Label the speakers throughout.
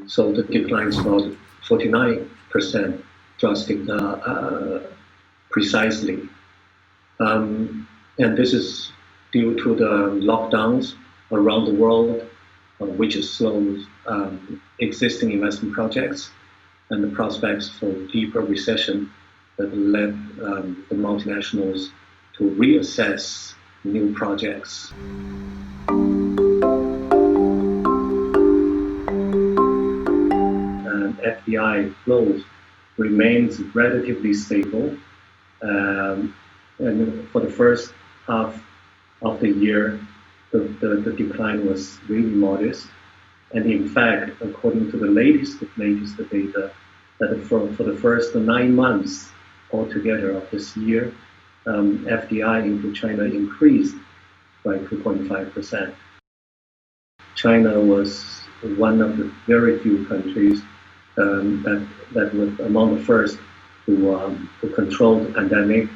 Speaker 1: So the decline is about 49% drastic, precisely. And this is due to the lockdowns around the world, which slows existing investment projects and the prospects for deeper recession that led the multinationals to reassess new projects. And FDI flows remains relatively stable, and for the first half of the year, the decline was really modest. And in fact, according to the latest data, that for the first 9 months altogether of this year, FDI into China increased by 2.5%. China was one of the very few countries that was among the first to control the pandemic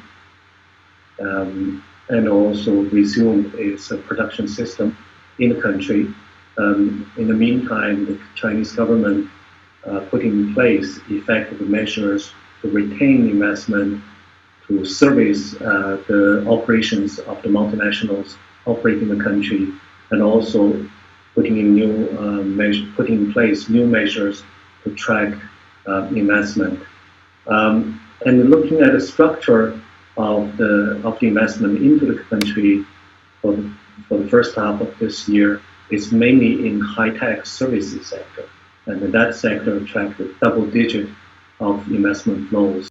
Speaker 1: and also resume its production system in the country. In the meantime, the Chinese government put in place effective measures to retain investment, to service the operations of the multinationals operating in the country, and also putting in place new measures to track investment. And looking at the structure of the investment into the country for the first half of this year, it's mainly in high-tech services sector, and that sector attracted double-digit of investment flows.